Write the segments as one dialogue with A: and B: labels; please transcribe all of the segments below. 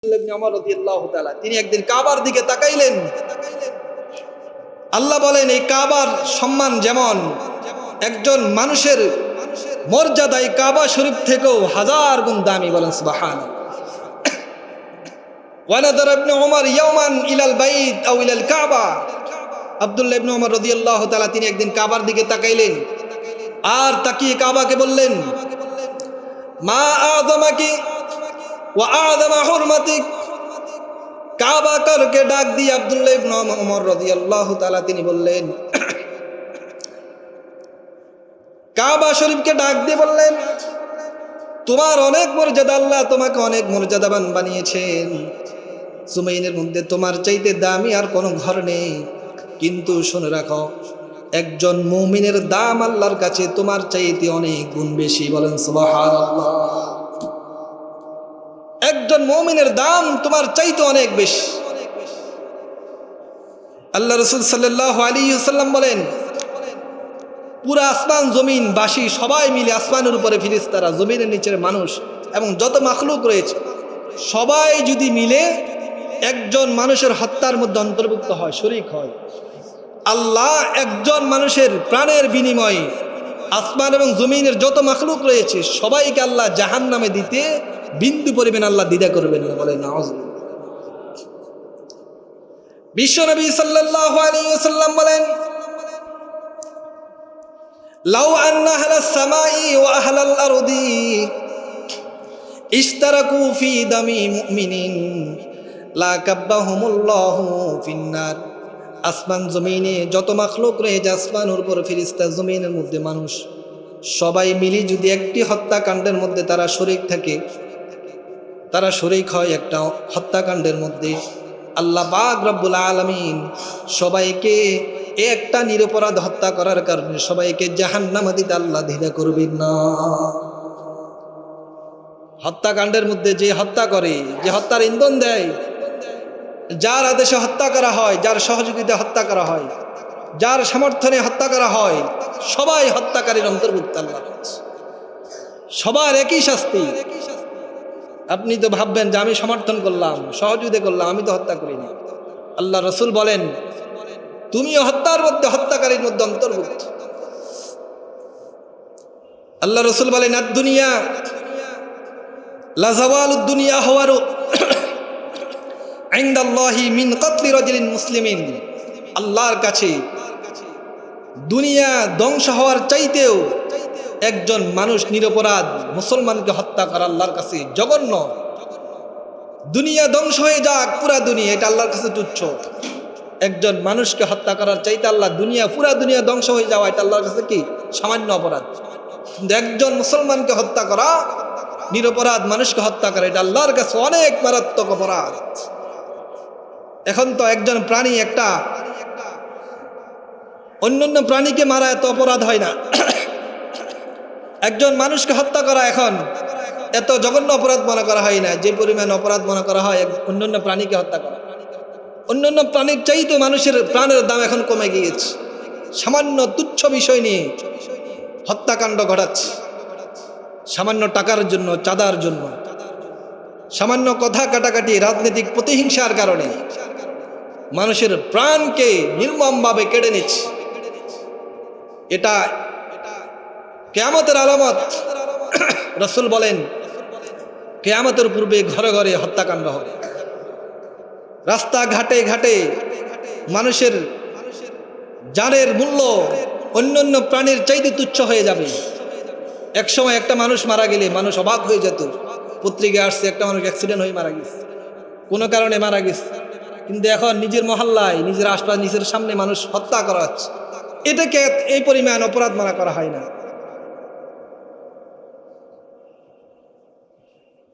A: ওমর রাদিয়াল্লাহু তাআলা তিনি একদিন কাবার দিকে তাকাইলেন। আল্লাহ বলেন এই কাবার সম্মান যেমন একজন মানুষের মর্যাদায় কাবা শরীফ থেকেও হাজার গুণ দামি, বলেন সুবহানাল্লাহ। ওয়া নাযারা ইবনে ওমর ইয়াওমান ইলাল বাইত আও ইলাল কাবা, আব্দুল্লাহ ইবনে ওমর রাদিয়াল্লাহু তাআলা তিনি একদিন কাবার দিকে তাকাইলেন আর তাকিয়ে কাবাকে বললেন, মা আযমাকি ওয়া আযমা হুরমাতিক। কাবা করকে ডাক দিয়ে আব্দুল্লাহ ইবনে ওমর রাদিয়াল্লাহু তাআলা তিনি বললেন, কাবা শরীফকে ডাক দিয়ে বললেন, তোমার অনেক মর্যাদা, আল্লাহ তোমাকে অনেক মর্যাদাবান বানিয়েছেন। জমিনের মধ্যে তোমার চাইতে দামি আর কোনো ঘর নেই, কিন্তু শুনে রাখো একজন মুমিনের দাম আল্লাহর কাছে তোমার চাইতে অনেক গুণ বেশি, বলেন সুবহানাল্লাহ। একজন মুমিনের দাম তোমার চাইতে অনেক বেশি। আল্লাহ রাসূল সাল্লাল্লাহু আলাইহি ওয়াসাল্লাম বলেন, পুরা আসমান জমিন বাসী সবাই মিলে, আসমানের উপরে ফেরেশতারা, জমিনের নিচের মানুষ এবং যত মাখলুক রয়েছে সবাই যদি মিলে একজন মানুষের হত্যার মধ্যে অন্তর্ভুক্ত হয়, শরীক হয়, আল্লাহ একজন মানুষের প্রাণের বিনিময়ে আসমান এবং জমিনের যত মাখলুক রয়েছে সবাইকে আল্লাহ জাহান্নামে দিতে বিন্দু পরিমাণ আল্লাহ দ্বিধা করবেন না, বলেন নাউযুবিল্লাহ। বিশ্বনবী সাল্লাল্লাহু আলাইহি ওয়াসাল্লাম বলেন, লাউ আন্না আহলাস সামাই ওয়া আহলাল আরদি ইশতারাকু ফি দামি মুমিনিন লা কাব্বাহুমুল্লাহু ফিন্নার। আসমান জমিনে যত মাখলুক রয়েছে, আসমানের উপর ফেরেশতা, জমিনের মধ্যে মানুষ, সবাই মিলে যদি একটি হত্যাকাণ্ডের মধ্যে তারা শরীক থাকে, তারা শরীক হয় একটা হত্যাকাণ্ডের মধ্যে, আল্লাহ পাক রব্বুল আলামিন সবাইকে একটা নিরপরাধ হত্যা করার কারণে সবাইকে জাহান্নামে দিতে আল্লাহ দ্বিধা করবেন না। হত্যাকাণ্ডের মধ্যে যে হত্যা করে, যে হত্যার ইন্ধন দেয়, যার আদেশে হত্যা করা হয়, যার সহযোগিতা হত্যা করা হয়, যার সমর্থনে হত্যা করা হয়, সবাই হত্যাকারীর অন্তর্ভুক্ত। আল্লাহ সবার একই শাস্তি। আপনি তো ভাববেন যে আমি সমর্থন করলাম, সহযোগিতা করলাম, আমি তো হত্যা করিনি। আল্লাহ রাসূল বলেন, তুমিও হত্যার মধ্যে, হত্যাকারীর মধ্যে অন্তর্ভুক্ত। আল্লাহ রাসূল বলেন, আদ-দুনিয়া লা যাওয়ালুদ দুনিয়া হুয়ারু ইনদাল্লাহি মিন কতলি রাজুলিন মুসলিমিন। আল্লাহর কাছে দুনিয়া ধ্বংস হওয়ার চাইতেও একজন মানুষ নিরপরাধ মুসলমানকে হত্যা করা আল্লাহর কাছে জঘন্য। দুনিয়া ধ্বংস হয়ে যাক, পুরা দুনিয়া, এটা আল্লাহর কাছে তুচ্ছ। একজন মানুষকে হত্যা করার চাইতে আল্লাহ দুনিয়া, পুরা দুনিয়া ধ্বংস হয়ে যাওয়া, এটা আল্লাহর কাছে কি সামান্য অপরাধ। কিন্তু একজন মুসলমানকে হত্যা করা, নিরপরাধ মানুষকে হত্যা করা, এটা আল্লাহর কাছে অনেক মারাত্মক অপরাধ। এখন তো একজন প্রাণী, একটা অন্যান্য প্রাণীকে মারা এত অপরাধ হয় না, একজন মানুষকে হত্যা করা এখন এত জঘন্য অপরাধ মনে করা হয় না, যে পরিমাণ অপরাধ মনে করা হয় অন্যান্য প্রাণীকে হত্যা করা। অন্যান্য প্রাণীর চাইতে মানুষের প্রাণের দাম এখন কমে গিয়েছে। সামান্য তুচ্ছ বিষয় নিয়ে হত্যাকাণ্ড ঘটাচ্ছে, সামান্য টাকার জন্য, চাঁদার জন্য, সামান্য কথা কাটাকাটি, রাজনৈতিক প্রতিহিংসার কারণে মানুষের প্রাণকে নির্মমভাবে কেড়ে নিচ্ছে। এটা কিয়ামতের আলামত। রাসূল বলেন, কিয়ামতের পূর্বে ঘরে ঘরে হত্যাকাণ্ড হবে। রাস্তা ঘাটে ঘাটে মানুষের জানের মূল্য অন্যান্য প্রাণীর চাইতে তুচ্ছ হয়ে যাবে। একসময় একটা মানুষ মারা গেলে মানুষ অবাক হয়ে যেত, পত্রিকায় আসছে একটা মানুষ অ্যাক্সিডেন্ট হয়ে মারা গেছে, কোনো কারণে মারা গেছে। কিন্তু এখন নিজের মহল্লায়, নিজের আশপাশ, নিজের সামনে মানুষ হত্যা করা হচ্ছে। এটাকে এই পরিমাণ অপরাধ মানা করা হয় না।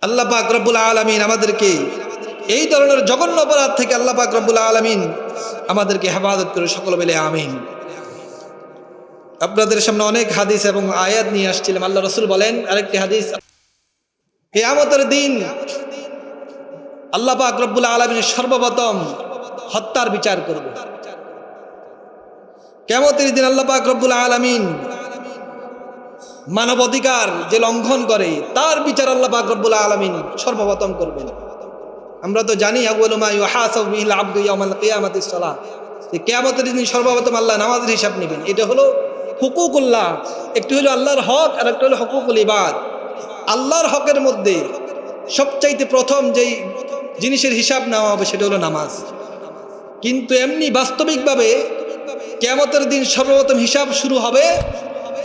A: আল্লাহ পাক রব্বুল আলামিন আমাদেরকে এই ধরনের জঘন্য অপরাধ থেকে আল্লাহ পাক রব্বুল আলামিন আমাদেরকে হেফাজত করে, সকল বলে আমিন। আপনাদের সামনে অনেক হাদিস এবং আয়াত নিয়ে আসছিলাম। আল্লাহ রাসূল বলেন আরেকটি হাদিস, কিয়ামতের দিন আল্লাহ পাক রব্বুল আলামিন সর্বপ্রথম হত্যার বিচার করবে। কিয়ামতের দিন আল্লাহ পাক রব্বুল আলামিন মানবাধিকার যে লঙ্ঘন করে তার বিচার আল্লাহ পাক রব্বুল আলামিন সর্বপ্রথম করবেন। আমরা তো জানি আউয়ালু মা ইউহাসাবু বিহিল আবদু ইয়াউমাল কিয়ামাতিস সালাহ, যে কিয়ামতের দিন সর্বপ্রথম আল্লাহ নামাজের হিসাব নেবেন। এটা হলো হুকুকুল্লাহ, একটি হলো আল্লাহর হক আর একটা হলো হুকুকুল ইবাদ। আল্লাহর হকের মধ্যে সবচাইতে প্রথম যেই জিনিসের হিসাব নেওয়া হবে সেটা হলো নামাজ। কিন্তু এমনি বাস্তবিকভাবে কিয়ামতের দিন সর্বপ্রথম হিসাব শুরু হবে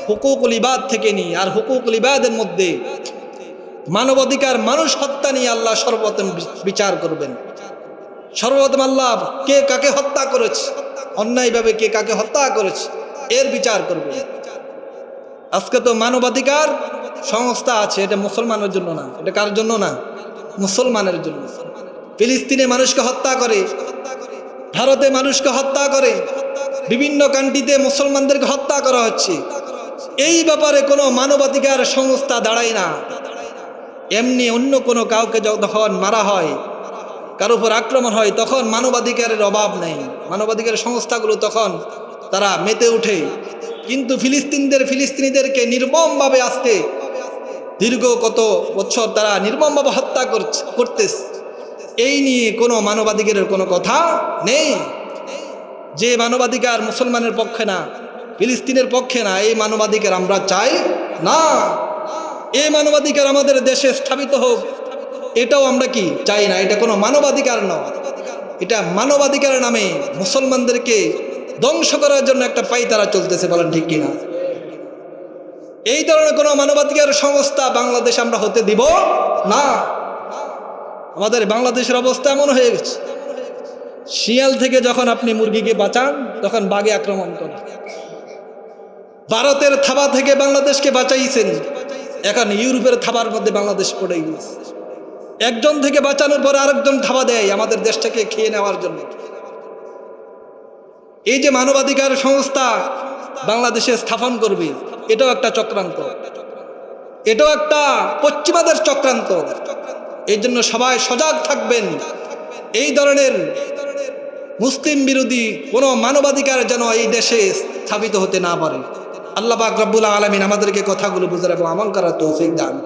A: হুকুকুল ইবাদ থেকে নিয়ে। আর হুকুকুল ইবাদের মধ্যে মানবাধিকার, মানুষ হত্যা নিয়ে আল্লাহ সর্বপ্রথম বিচার করবেন। সর্বপ্রথম আল্লাহ কে কাকে হত্যা করেছে, অন্যায়ভাবে কে কাকে হত্যা করেছে, এর বিচার করবে। আজকে তো মানবাধিকার সংস্থা আছে, এটা মুসলমানের জন্য না, এটা কার জন্য না? মুসলমানের জন্য। ফিলিস্তিনে মানুষকে হত্যা করে, ভারতে মানুষকে হত্যা করে, বিভিন্ন কান্ট্রিতে মুসলমানদেরকে হত্যা করা হচ্ছে। এই ব্যাপারে কোনো মানবাধিকার সংস্থা দাঁড়ায় না। এমনি অন্য কোনো কাউকে যখন মারা হয়, কারোর উপর আক্রমণ হয়, তখন মানবাধিকারের অভাব নেই, মানবাধিকার সংস্থাগুলো তখন তারা মেতে ওঠে। কিন্তু ফিলিস্তিনিদেরকে নির্মমভাবে আজকে দীর্ঘ কত বছর তারা নির্মমভাবে হত্যা করতেছে, এই নিয়ে কোনো মানবাধিকারের কোনো কথা নেই। যে মানবাধিকার মুসলমানের পক্ষে না, ফিলিস্তিনের পক্ষে না, এই মানবাধিকার আমরা চাই না। এই মানবাধিকার আমাদের দেশে স্থাপিত হোক, এটাও আমরা কি চাই না। এটা কোনো মানবাধিকার নয়, এটা মানবাধিকারের নামে মুসলমানদেরকে ধ্বংস করার জন্য একটা পায়তারা চলতেছে, বলেন ঠিক কিনা? এই ধরনের কোনো মানবাধিকার সংস্থা বাংলাদেশ আমরা হতে দিব না। আমাদের বাংলাদেশের অবস্থা এমন হয়ে গেছে, শিয়াল থেকে যখন আপনি মুরগিকে বাঁচান তখন বাঘে আক্রমণ করে। ভারতের থাবা থেকে বাংলাদেশকে বাঁচাইছেন, এখন ইউরোপের থাবার মধ্যে বাংলাদেশ পড়ে গিয়েছে। একজন থেকে বাঁচানোর পর আরেকজন থাবা দেয় আমাদের দেশটাকে খেয়ে নেওয়ার জন্য। এই যে মানবাধিকার সংস্থা বাংলাদেশে স্থাপন করবে, এটাও একটা চক্রান্ত, এটাও একটা পশ্চিমাদের চক্রান্ত। এই জন্য সবাই সজাগ থাকবেন, এই ধরনের মুসলিম বিরোধী কোনো মানবাধিকার যেন এই দেশে স্থাপিত হতে না পারে। আল্লাহ পাক রব্বুল আলামিন আমাদেরকে কথাগুলো বুঝার এবং আমল করার তৌফিক দান।